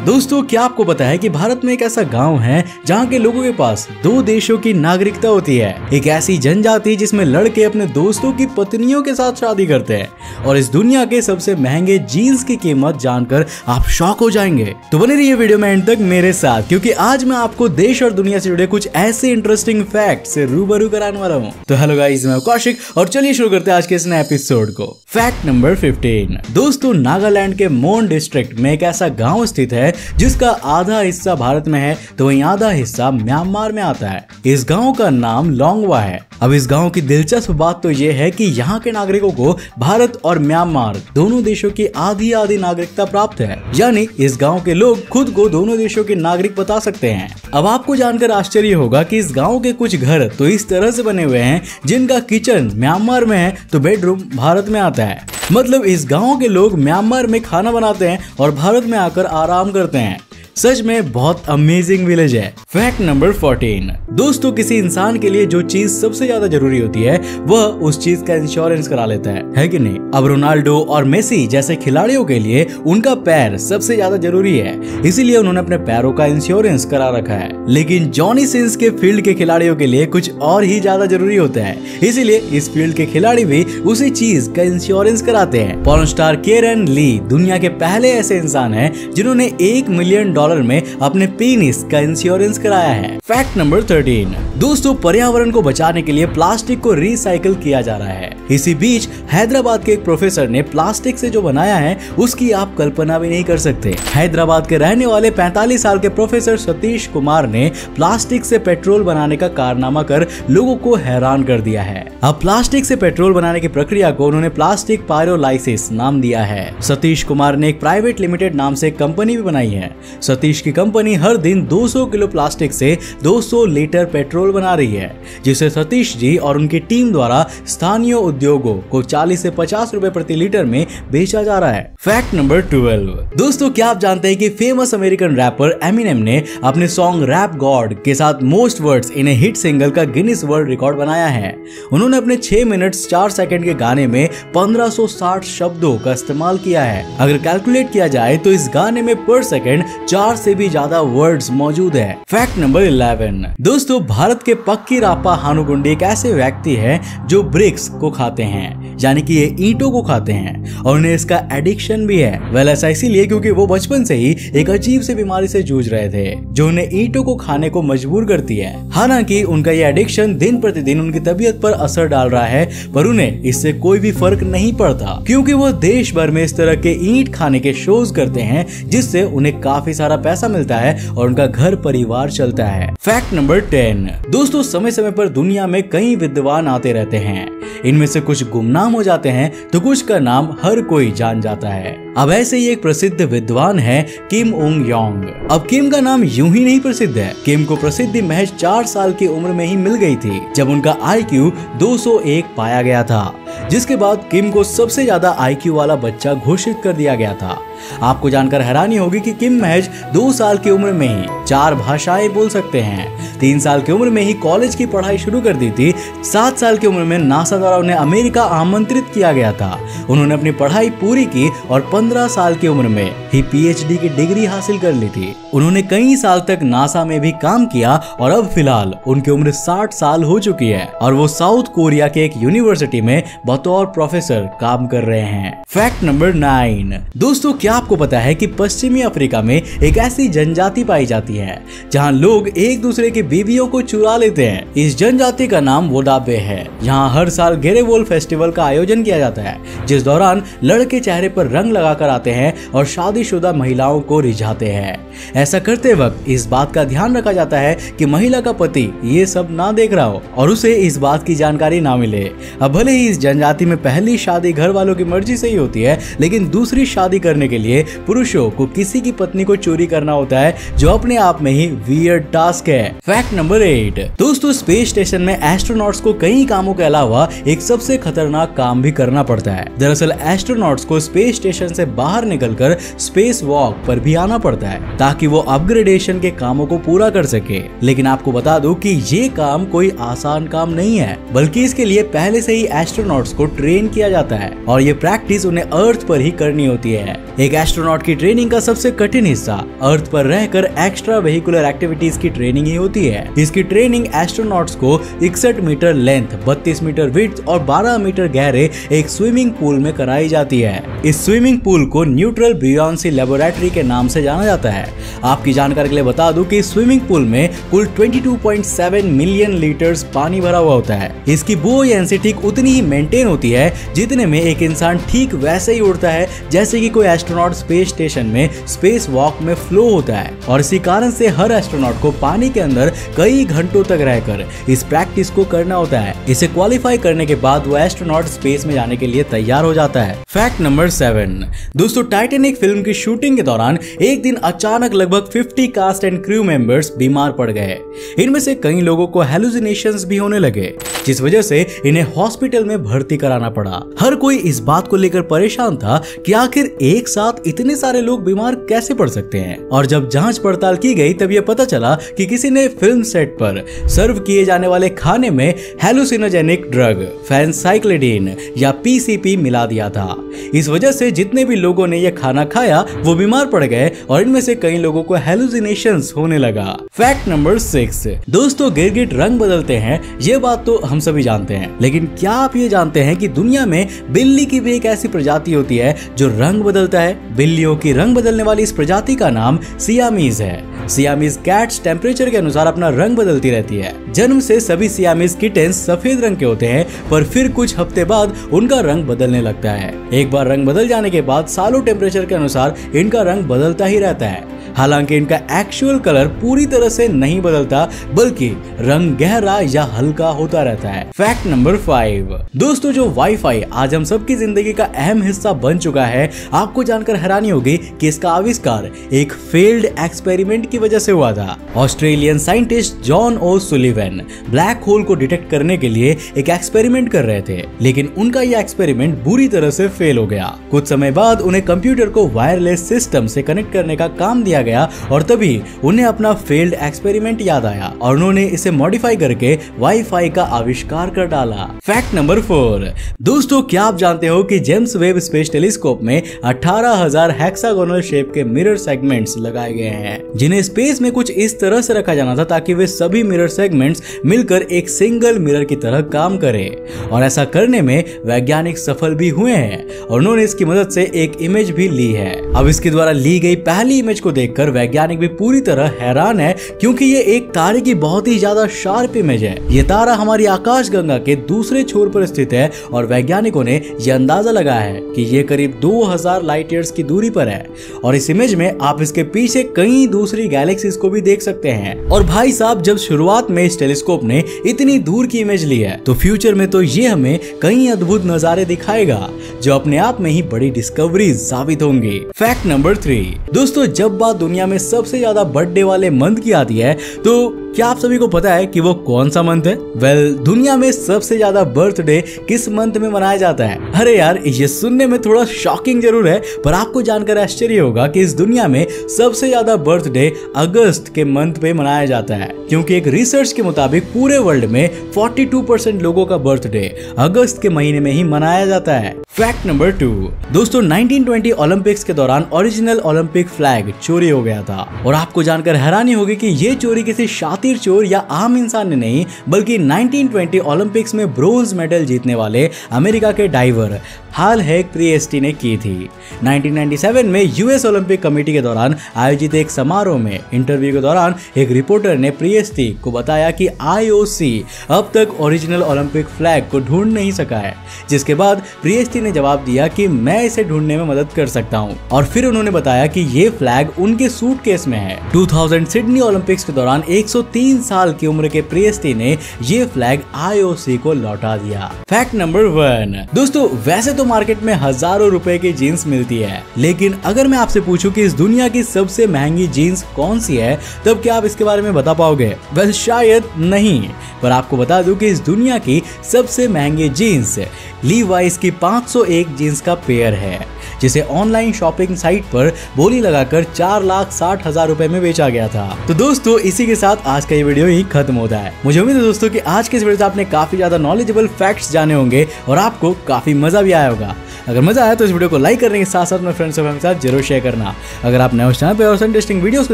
दोस्तों, क्या आपको पता है कि भारत में एक ऐसा गांव है जहां के लोगों के पास 2 देशों की नागरिकता होती है। एक ऐसी जनजाति जिसमें लड़के अपने दोस्तों की पत्नियों के साथ शादी करते हैं। और इस दुनिया के सबसे महंगे जीन्स की कीमत जानकर आप शॉक हो जाएंगे। तो बने रहिए वीडियो में एंड तक मेरे साथ, क्योंकि आज मैं आपको देश और दुनिया से जुड़े कुछ ऐसे इंटरेस्टिंग फैक्ट से रूबरू कराने वाला हूँ। तो हेलो गाइस, मैं कौशिक और चलिए शुरू करते हैं आज के इस नए एपिसोड को। Fact number 15। दोस्तों, नागालैंड के मोन डिस्ट्रिक्ट में एक ऐसा गाँव स्थित है जिसका आधा हिस्सा भारत में है तो वहीं आधा हिस्सा म्यांमार में आता है। इस गांव का नाम लोंगवा है। अब इस गांव की दिलचस्प बात तो ये है कि यहाँ के नागरिकों को भारत और म्यांमार दोनों देशों की आधी आधी नागरिकता प्राप्त है। यानी इस गांव के लोग खुद को दोनों देशों के नागरिक बता सकते हैं। अब आपको जानकर आश्चर्य होगा कि इस गांव के कुछ घर तो इस तरह से बने हुए हैं जिनका किचन म्यांमार में है तो बेडरूम भारत में आता है। मतलब इस गांव के लोग म्यांमार में खाना बनाते हैं और भारत में आकर आराम करते हैं। सच में बहुत अमेजिंग विलेज है। Fact number 14। दोस्तों, किसी इंसान के लिए जो चीज सबसे ज्यादा जरूरी होती है वह उस चीज का इंश्योरेंस करा लेता है कि नहीं। अब रोनाल्डो और मेसी जैसे खिलाड़ियों के लिए उनका पैर सबसे ज्यादा जरूरी है, इसीलिए उन्होंने अपने पैरों का इंश्योरेंस करा रखा है। लेकिन जॉनी सिंस के फील्ड के खिलाड़ियों के लिए कुछ और ही ज्यादा जरूरी होता है, इसीलिए इस फील्ड के खिलाड़ी भी उसी चीज का इंश्योरेंस कराते हैं। पॉर्न स्टार केरन ली दुनिया के पहले ऐसे इंसान है जिन्होंने $1 मिलियन में अपने पेनिस का इंश्योरेंस कराया है। Fact number 13। दोस्तों, पर्यावरण को बचाने के लिए प्लास्टिक को रिसाइकिल किया जा रहा है। इसी बीच हैदराबाद के एक प्रोफेसर ने प्लास्टिक से जो बनाया है उसकी आप कल्पना भी नहीं कर सकते। हैदराबाद के रहने वाले 45 साल के प्रोफेसर सतीश कुमार ने प्लास्टिक से पेट्रोल बनाने का कारनामा कर लोगों को हैरान कर दिया है। अब प्लास्टिक से पेट्रोल बनाने की प्रक्रिया को उन्होंने प्लास्टिक पायरोलाइसिस नाम दिया है। सतीश कुमार ने एक प्राइवेट लिमिटेड नाम से कंपनी भी बनाई है। सतीश की कंपनी हर दिन 200 किलो प्लास्टिक से 200 लीटर पेट्रोल बना रही है, जिसे सतीश जी और उनकी टीम द्वारा स्थानीय उद्योगों को 40 से 50 रुपए प्रति लीटर में बेचा जा रहा है। Fact number 12। दोस्तों, क्या आप जानते हैं कि फेमस अमेरिकन रैपर एमिनेम ने अपने सॉन्ग रैप गॉड के साथ most words in A hit single का गिनीज वर्ल्ड रिकॉर्ड बनाया है। उन्होंने अपने 6 मिनट 4 सेकंड के गाने में 1560 शब्दों का इस्तेमाल किया है। अगर कैलकुलेट किया जाए तो इस गाने में पर सेकंड 4 से भी ज्यादा वर्ड्स मौजूद है। Fact number 11। दोस्तों, भारत के पक्कीरापा हानुगुंडी एक ऐसे व्यक्ति है जो ब्रिक्स को खाते हैं, यानी कि ये ईंटों को खाते हैं और उन्हें इसका एडिक्शन भी है। वेल, ऐसा इसीलिए क्योंकि वो बचपन से ही एक अजीब सी बीमारी से जूझ रहे थे जो उन्हें ईंटों को खाने को मजबूर करती है। हालांकि उनका ये एडिक्शन दिन प्रतिदिन उनकी तबीयत पर असर डाल रहा है, पर उन्हें इससे कोई भी फर्क नहीं पड़ता क्योंकि वो देश भर में इस तरह के ईंट खाने के शोज करते हैं जिससे उन्हें काफी सारा पैसा मिलता है और उनका घर परिवार चलता है। Fact number 10। दोस्तों, समय समय पर दुनिया में कई विद्वान आते रहते हैं। इनमें से कुछ गुमनाम हो जाते हैं तो कुछ का नाम हर कोई जान जाता है। अब ऐसे ही एक प्रसिद्ध विद्वान है किम उंग योंग। अब किम का नाम यूं ही नहीं प्रसिद्ध है। किम को प्रसिद्धि महज 4 साल की उम्र में ही मिल गई थी जब उनका IQ 201 पाया गया था, जिसके बाद किम को सबसे ज्यादा IQ वाला बच्चा घोषित कर दिया गया था। आपको जानकर हैरानी होगी कि किम महज 2 साल की उम्र में ही 4 भाषाएं बोल सकते हैं। 3 साल की उम्र में ही कॉलेज की पढ़ाई शुरू कर दी थी। 7 साल की उम्र में नासा द्वारा उन्हें अमेरिका आमंत्रित किया गया था। उन्होंने अपनी पढ़ाई पूरी की और 15 साल की उम्र में ही PhD की डिग्री हासिल कर ली थी। उन्होंने कई साल तक नासा में भी काम किया और अब फिलहाल उनकी उम्र 60 साल हो चुकी है और वो साउथ कोरिया के एक यूनिवर्सिटी में बतौर प्रोफेसर काम कर रहे हैं। Fact number 9। दोस्तों, क्या आपको पता है कि पश्चिमी अफ्रीका में एक ऐसी जनजाति पाई जाती है जहां लोग एक दूसरे की बीवियों को चुरा लेते हैं। इस जनजाति का नाम वोडाबे है। यहाँ हर साल गेरेवोल फेस्टिवल का आयोजन किया जाता है, जिस दौरान लड़के चेहरे पर रंग लगाकर आते हैं और शादीशुदा महिलाओं को रिझाते हैं। ऐसा करते वक्त इस बात का ध्यान रखा जाता है कि महिला का पति ये सब ना देख रहा हो और उसे इस बात की जानकारी ना मिले। अब भले ही इस जनजाति में पहली शादी घर वालों की मर्जी से ही होती है, लेकिन दूसरी शादी करने के लिए पुरुषों को किसी की पत्नी को चोरी करना होता है, जो अपने आप में ही वियर्ड टास्क है। Fact number 8। दोस्तों, स्पेस स्टेशन में एस्ट्रोनॉट्स को कई कामों के अलावा एक सबसे खतरनाक काम भी करना पड़ता है। दरअसल एस्ट्रोनॉट्स को स्पेस स्टेशन से बाहर निकलकर स्पेस वॉक पर भी आना पड़ता है ताकि वो अपग्रेडेशन के कामों को पूरा कर सके। लेकिन आपको बता दूं कि ये काम कोई आसान काम नहीं है, बल्कि इसके लिए पहले से ही एस्ट्रोनॉट एस्ट्रोनॉट्स को ट्रेन किया जाता है और ये प्रैक्टिस उन्हें अर्थ पर ही करनी होती है। एक एस्ट्रोनॉट की ट्रेनिंग का सबसे कठिन हिस्सा अर्थ पर रहकर एक्स्ट्रा वेहिकुलर एक्टिविटीज की ट्रेनिंग ही होती है। इसकी ट्रेनिंग एस्ट्रोनॉट्स को 61 मीटर लेंथ, 32 मीटर विड्थ और 12 मीटर गहरे एक स्विमिंग पूल में कराई जाती है। इस स्विमिंग पूल को न्यूट्रल बुयांसी लेबोरेटरी के नाम से जाना जाता है। आपकी जानकारी के लिए बता दूं कि स्विमिंग पूल में कुल 22.7 मिलियन लीटर्स पानी भरा हुआ होता है। इसकी बुओयंसी ठीक उतनी ही मेंटेन होती है जितने में एक इंसान ठीक वैसे ही उड़ता है जैसे कि कोई एस्ट्रोनॉट स्पेस स्टेशन में स्पेस वॉक में फ्लो होता है। और इसी कारण से हर एस्ट्रोनॉट को पानी के अंदर कई घंटों तक रहकर इस प्रैक्टिस को करना होता है। इसे क्वालिफाई करने के बाद वो एस्ट्रोनॉट स्पेस में जाने के लिए तैयार हो जाता है। फैक्ट नंबर 7, दोस्तों टाइटैनिक फिल्म की शूटिंग के दौरान एक दिन अचानक लगभग 50 कास्ट एंड क्रू मेंबर्स बीमार पड़ गए। इनमें से कई लोगों को हेलुसिनेशंस भी होने लगे, जिस वजह से इन्हें हॉस्पिटल में भर्ती कराना पड़ा। हर कोई इस बात को लेकर परेशान था कि आखिर एक साथ इतने सारे लोग बीमार कैसे पड़ सकते हैं। और जब जांच पड़ताल की गई तब यह पता चला कि किसी ने फिल्म सेट पर सर्व किए जाने वाले खाने में हेलुसिनोजेनिक ड्रग फेनसाइक्लिडीन या पीसीपी मिला दिया था। इस वजह से जितने भी लोगों ने यह खाना खाया वो बीमार पड़ गए और इनमें से कई लोगों को हेलुसिनेशंस होने लगा। फैक्ट नंबर 6, दोस्तों गिरगिट रंग बदलते हैं, ये बात तो हम सभी जानते हैं, लेकिन क्या आप ये जानते हैं कि दुनिया में बिल्ली की भी एक ऐसी प्रजाति होती है जो रंग बदलता है। बिल्लियों की रंग बदलने वाली इस प्रजाति का नाम सियामीज है। सियामीज कैट्स टेम्परेचर के अनुसार अपना रंग बदलती रहती है। जन्म से सभी सियामीज किटेंस सफेद रंग के होते हैं, पर फिर कुछ हफ्ते बाद उनका रंग बदलने लगता है। एक बार रंग बदल जाने के बाद सालों टेम्परेचर के अनुसार इनका रंग बदलता ही रहता है। हालांकि इनका एक्चुअल कलर पूरी तरह से नहीं बदलता, बल्कि रंग गहरा या हल्का होता रहता है। फैक्ट नंबर 5, दोस्तों जो वाईफाई आज हम सबकी जिंदगी का अहम हिस्सा बन चुका है, आपको जानकर हैरानी होगी कि इसका आविष्कार एक फेल्ड एक्सपेरिमेंट की वजह से हुआ था। ऑस्ट्रेलियन साइंटिस्ट जॉन ओ सुलिवन ब्लैक होल को डिटेक्ट करने के लिए एक एक्सपेरिमेंट कर रहे थे, लेकिन उनका यह एक्सपेरिमेंट बुरी तरह से फेल हो गया। कुछ समय बाद उन्हें कंप्यूटर को वायरलेस सिस्टम से कनेक्ट करने का काम दिया गया और तभी उन्हें अपना फेल्ड एक्सपेरिमेंट याद आया और उन्होंने इसे मॉडिफाई करके वाईफाई का आविष्कार कर डाला। फैक्ट नंबर 4, दोस्तों क्या आप जानते हो कि जेम्स वेब स्पेस टेलीस्कोप में 18,000 हेक्सागोनल शेप के मिरर सेगमेंट्स लगाए गए हैं, जिन्हें स्पेस में कुछ इस तरह से रखा जाना था ताकि वे सभी मिरर सेगमेंट्स मिलकर एक सिंगल मिरर की तरह काम करें। और ऐसा करने में वैज्ञानिक सफल भी हुए हैं और उन्होंने इसकी मदद से एक इमेज भी ली है। अब इसके द्वारा ली गई पहली इमेज को देखकर वैज्ञानिक भी पूरी तरह हैरान है, क्योंकि ये एक तारे की बहुत ही ज्यादा शार्प इमेज है। ये तारा हमारी आकाशगंगा के दूसरे छोर पर स्थित है और वैज्ञानिकों ने यह अंदाजा लगाया है कि ये करीब 2000 लाइट ईयर्स की दूरी पर है। और इस इमेज में आप इसके पीछे कई दूसरी गैलेक्सीज को भी देख सकते हैं। और भाई साहब, जब शुरुआत में इस टेलीस्कोप ने इतनी दूर की इमेज ली है तो फ्यूचर में तो ये हमें कई अद्भुत नजारे दिखाएगा जो अपने आप में ही बड़ी डिस्कवरीज साबित होंगी। फैक्ट नंबर 3, दोस्तों जब बात दुनिया में सबसे ज्यादा बर्थडे वाले मंथ की आती है तो क्या आप सभी को पता है कि वो कौन सा मंथ है? वेल, दुनिया में सबसे ज्यादा बर्थडे किस मंथ में मनाया जाता है? अरे यार, ये सुनने में थोड़ा शॉकिंग जरूर है, पर आपको जानकर आश्चर्य होगा कि इस दुनिया में सबसे ज्यादा बर्थडे अगस्त के मंथ पे मनाया जाता है, क्योंकि एक रिसर्च के मुताबिक पूरे वर्ल्ड में 42% लोगों का बर्थडे अगस्त के महीने में ही मनाया जाता है। फैक्ट नंबर 2, दोस्तों 1920 ओलंपिक्स के दौरान ओरिजिनल ओलंपिक फ्लैग चोरी हो गया था और आपको जानकर हैरानी होगी कि ये चोरी किसी शातिर चोर या आम इंसान ने नहीं, बल्कि 1920 ओलंपिक्स में ब्रोंज मेडल जीतने वाले अमेरिका के डाइवर हाल हेग प्रिएस्टी ने की थी। 1997 में यूएस ओलंपिक कमेटी के दौरान आयोजित एक समारोह में इंटरव्यू के दौरान एक रिपोर्टर ने प्रिएस्टी को बताया कि आईओसी अब तक ओरिजिनल ओलंपिक फ्लैग को ढूंढ नहीं सका है, जिसके बाद प्रिएस्टी ने जवाब दिया कि मैं इसे ढूंढने में मदद कर सकता हूं। और फिर उन्होंने बताया कि ये फ्लैग उनके सूटकेस में है। 2000 सिडनी ओलंपिक्स के दौरान 103 साल की उम्र के प्रिएस्टी ने ये फ्लैग आईओसी को लौटा दिया। फैक्ट नंबर 1, दोस्तों वैसे तो मार्केट में हजारों रुपए की जीन्स मिलती है, लेकिन अगर मैं आपसे पूछूं कि इस दुनिया की सबसे महंगी जीन्स कौन सी है, तब क्या आप इसके बारे में बता पाओगे? वेल, शायद नहीं, पर आपको बता दूं कि इस दुनिया की सबसे महंगी जीन्स लीवाइस की 501 जीन्स का पेयर है, जिसे ऑनलाइन शॉपिंग साइट पर बोली लगाकर 4,60,000 रुपए में बेचा गया था। तो दोस्तों इसी के साथ आज आज का ये वीडियो ही खत्म होता है। मुझे उम्मीद है दोस्तों कि आज के इस वीडियो से आपने काफी ज्यादा नॉलेजेबल फैक्ट्स जाने होंगे और आपको काफी मजा भी आया होगा। अगर मजा आया तो इस वीडियो को लाइक करने के साथ साथ अपने फ्रेंड्स और फैमिली के साथ जरूर शेयर करना। अगर आप नए उस चैनल पर और इंटरेस्टिंग वीडियोस को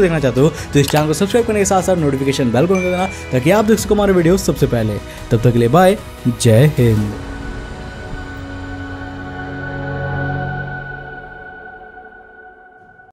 देखना चाहते हो तो इस चैनल को सब्सक्राइब करने के साथ साथ नोटिफिकेशन बेल को ऑन कर देना ताकि आप देख सको हमारे वीडियो सबसे पहले। तब तक के लिए बाय, जय हिंद।